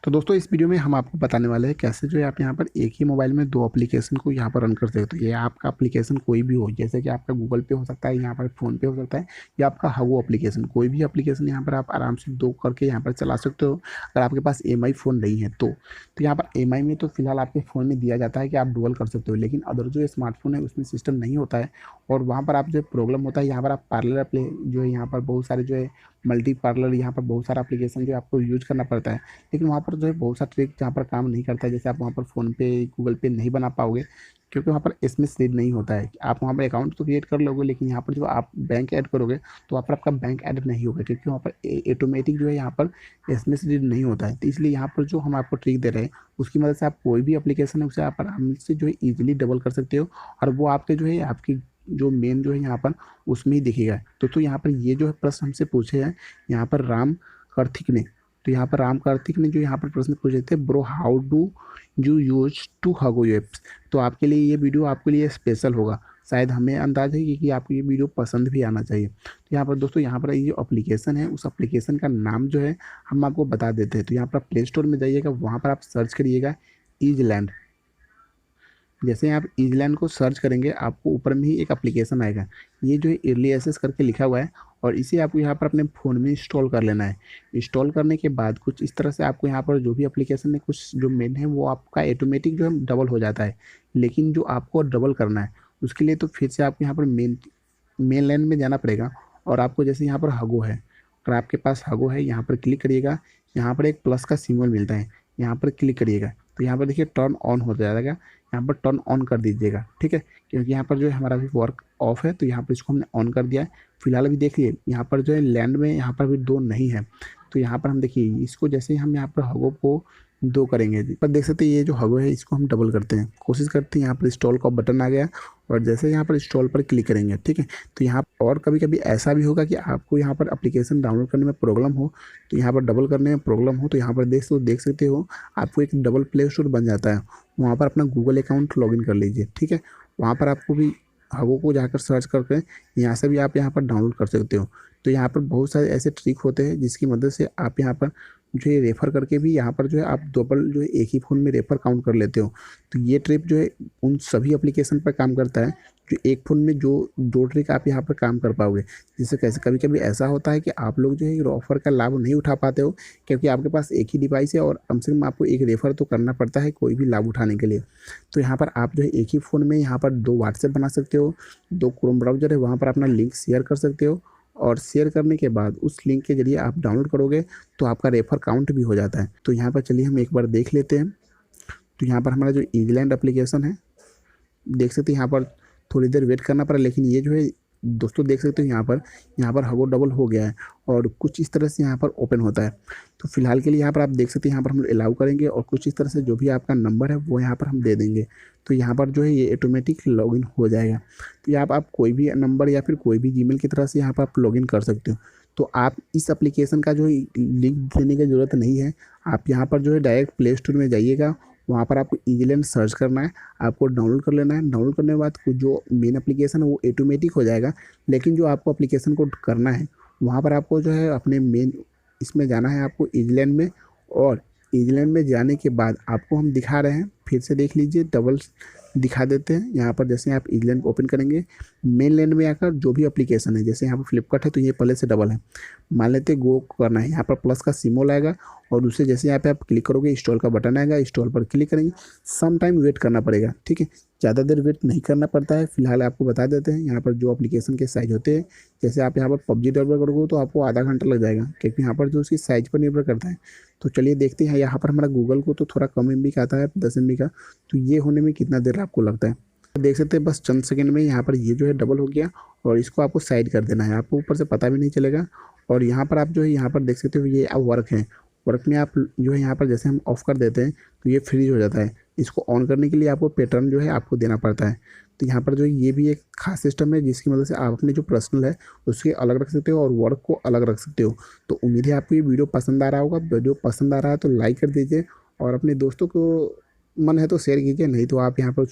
तो दोस्तों इस वीडियो में हम आपको बताने वाले हैं कैसे जो है आप यहाँ पर एक ही मोबाइल में दो एप्लीकेशन को यहाँ पर रन कर सकते हो। तो ये आपका एप्लीकेशन कोई भी हो, जैसे कि आपका गूगल पे हो सकता है, यहाँ पर फ़ोन पे हो सकता है, या आपका हगो एप्लीकेशन, कोई भी एप्लीकेशन यहाँ पर आप आराम से दो करके यहाँ पर चला सकते हो। अगर आपके पास EMI फ़ोन नहीं है तो यहाँ पर EMI में तो फिलहाल आपके फ़ोन में दिया जाता है कि आप डुअल कर सकते हो, लेकिन अदर जो स्मार्टफोन है उसमें सिस्टम नहीं होता है। और वहाँ पर आप जो प्रॉब्लम होता है, यहाँ पर आप पार्लर प्ले जो है, यहाँ पर बहुत सारे जो है मल्टी पार्लर, यहाँ पर बहुत सारा एप्लीकेशन जो है आपको यूज करना पड़ता है। लेकिन वहाँ पर जो है बहुत सा ट्रिक जहाँ पर काम नहीं करता है, जैसे आप वहाँ पर फ़ोन पे गूगल पे नहीं बना पाओगे, क्योंकि वहाँ पर एसएमएस रीड नहीं होता है। आप वहाँ पर अकाउंट तो क्रिएट कर लोगे, लेकिन यहाँ पर जो आप बैंक ऐड करोगे तो वहाँ पर आपका बैंक ऐड नहीं होगा, क्योंकि वहाँ पर ऑटोमेटिक जो है यहाँ पर एसएमएस रीड नहीं होता है। तो इसलिए यहाँ पर जो हम आपको ट्रिक दे रहे हैं उसकी मदद से आप कोई भी एप्लीकेशन है उसे आप आराम से जो है ईजिली डबल कर सकते हो, और वो आपके जो है आपकी जो मेन जो है यहाँ पर उसमें ही दिखेगा। तो यहाँ पर ये जो है प्रश्न हमसे पूछे हैं यहाँ पर राम कार्तिक ने। तो यहाँ पर राम कार्तिक ने जो यहाँ पर प्रश्न पूछे थे, bro how do you use two Hago apps. तो आपके लिए ये वीडियो आपके लिए स्पेशल होगा, शायद हमें अंदाज है कि आपको ये वीडियो पसंद भी आना चाहिए। तो यहाँ पर दोस्तों यहाँ पर ये जो एप्लीकेशन है उस एप्लीकेशन का नाम जो है हम आपको बता देते हैं। तो यहाँ पर प्ले स्टोर में जाइएगा, वहाँ पर आप सर्च करिएगा ईजलैंड। जैसे आप ईजलैंड को सर्च करेंगे आपको ऊपर में ही एक एप्लीकेशन आएगा, ये जो है अर्ली एक्सेस करके लिखा हुआ है, और इसे आपको यहाँ पर अपने फ़ोन में इंस्टॉल कर लेना है। इंस्टॉल करने के बाद कुछ इस तरह से आपको यहाँ पर जो भी एप्लीकेशन है कुछ जो मेन है वो आपका ऑटोमेटिक जो है डबल हो जाता है। लेकिन जो आपको डबल करना है उसके लिए तो फिर से आपको यहाँ पर मेन लाइन में जाना पड़ेगा, और आपको जैसे यहाँ पर हगो है, अगर आपके पास हगो है यहाँ पर क्लिक करिएगा, यहाँ पर एक प्लस का सिंबल मिलता है, यहाँ पर क्लिक करिएगा। तो यहाँ पर देखिए टर्न ऑन हो जाएगा, यहाँ पर टर्न ऑन कर दीजिएगा, ठीक है, क्योंकि यहाँ पर जो है हमारा भी वर्क ऑफ है। तो यहाँ पर इसको हमने ऑन कर दिया है। फिलहाल अभी देखिए यहाँ पर जो है लैंड में यहाँ पर भी दो नहीं है। तो यहाँ पर हम देखिए इसको जैसे ही हम यहाँ पर हगो को दो करेंगे, पर देख सकते हैं ये जो हगो है इसको हम डबल करते हैं, कोशिश करते हैं। यहाँ पर इंस्टॉल का बटन आ गया, और जैसे यहाँ पर इंस्टॉल पर क्लिक करेंगे, ठीक है। तो यहाँ और कभी कभी ऐसा भी होगा कि आपको यहाँ पर एप्लीकेशन डाउनलोड करने में प्रॉब्लम हो, तो यहाँ पर डबल करने में प्रॉब्लम हो, तो यहाँ पर देख सकते हो आपको एक डबल प्ले स्टोर बन जाता है। वहाँ पर अपना गूगल अकाउंट लॉगिन कर लीजिए, ठीक है। वहाँ पर आपको भी हगो को जाकर सर्च करके यहाँ से भी आप यहाँ पर डाउनलोड कर सकते हो। तो यहाँ पर बहुत सारे ऐसे ट्रिक होते हैं जिसकी मदद से आप यहाँ पर जो है रेफ़र करके भी यहाँ पर जो है आप डबल जो है एक ही फ़ोन में रेफ़र काउंट कर लेते हो। तो ये ट्रिक जो है उन सभी एप्लीकेशन पर काम करता है जो एक फ़ोन में जो दो ट्रिक आप यहाँ पर काम कर पाओगे। जैसे कैसे कभी कभी ऐसा होता है कि आप लोग जो है ऑफ़र का लाभ नहीं उठा पाते हो, क्योंकि आपके पास एक ही डिवाइस है और कम से कम आपको एक रेफ़र तो करना पड़ता है कोई भी लाभ उठाने के लिए। तो यहाँ पर आप जो है एक ही फ़ोन में यहाँ पर दो व्हाट्सएप बना सकते हो, दो क्रोम ब्राउज़र है वहाँ पर अपना लिंक शेयर कर सकते हो, और शेयर करने के बाद उस लिंक के जरिए आप डाउनलोड करोगे तो आपका रेफर काउंट भी हो जाता है। तो यहाँ पर चलिए हम एक बार देख लेते हैं। तो यहाँ पर हमारा जो ईजलैंड एप्लीकेशन है, देख सकते हैं यहाँ पर थोड़ी देर वेट करना पड़ा, लेकिन ये जो है दोस्तों देख सकते हो यहाँ पर हगो डबल हो गया है, और कुछ इस तरह से यहाँ पर ओपन होता है। तो फिलहाल के लिए यहाँ पर आप देख सकते हैं यहाँ पर हम लोग अलाउ करेंगे, और कुछ इस तरह से जो भी आपका नंबर है वो यहाँ पर हम दे देंगे। तो यहाँ पर जो है ये ऑटोमेटिक लॉगिन हो जाएगा। तो यहाँ पर आप कोई भी नंबर या फिर कोई भी जीमेल की तरह से यहाँ पर आप लॉगिन कर सकते हो। तो आप इस एप्लीकेशन का जो लिंक देने की ज़रूरत नहीं है, आप यहाँ पर जो है डायरेक्ट प्ले स्टोर में जाइएगा, वहाँ पर आपको ईजलैंड सर्च करना है, आपको डाउनलोड कर लेना है। डाउनलोड करने के बाद जो मेन एप्लीकेशन है वो ऑटोमेटिक हो जाएगा, लेकिन जो आपको एप्लीकेशन को करना है वहाँ पर आपको जो है अपने मेन इसमें जाना है आपको ईजलैंड में, और ईजलैंड में जाने के बाद आपको हम दिखा रहे हैं, फिर से देख लीजिए, डबल दिखा देते हैं। यहाँ पर जैसे आप ईजलैंड ओपन करेंगे, मेन लैंड में आकर जो भी एप्लीकेशन है, जैसे यहाँ पर फ्लिपकार्ट है तो ये पहले से डबल है, मान लेते गो करना है, यहाँ पर प्लस का सिंबल आएगा, और दूसरे जैसे यहाँ पे आप क्लिक करोगे इंस्टॉल का बटन आएगा, इंस्टॉल पर क्लिक करेंगे, सम टाइम वेट करना पड़ेगा, ठीक है, ज़्यादा देर वेट नहीं करना पड़ता है। फिलहाल आपको बता देते हैं यहाँ पर जो एप्लीकेशन के साइज होते हैं, जैसे आप यहाँ पर पबजी डेवलप करोगे तो आपको आधा घंटा लग जाएगा, क्योंकि यहाँ पर जो उसकी साइज़ पर निर्भर करता है। तो चलिए देखते हैं, यहाँ पर हमारा गूगल को तो थोड़ा कम MB का आता है, 10 MB का, तो ये होने में कितना देर आपको लगता है। देख सकते हैं बस चंद सेकंड में यहाँ पर ये जो है डबल हो गया, और इसको आपको साइड कर देना है, आपको ऊपर से पता भी नहीं चलेगा। और यहाँ पर आप जो है यहाँ पर देख सकते हो ये अब वर्क है, वर्क में आप जो है यहाँ पर जैसे हम ऑफ़ कर देते हैं तो ये फ्रीज हो जाता है। इसको ऑन करने के लिए आपको पैटर्न जो है आपको देना पड़ता है। तो यहाँ पर जो ये भी एक खास सिस्टम है जिसकी मदद से आप अपने जो पर्सनल है उसके अलग रख सकते हो और वर्क को अलग रख सकते हो। तो उम्मीद है आपको ये वीडियो पसंद आ रहा होगा। वीडियो पसंद आ रहा है तो लाइक कर दीजिए, और अपने दोस्तों को मन है तो शेयर कीजिए, नहीं तो आप यहाँ पर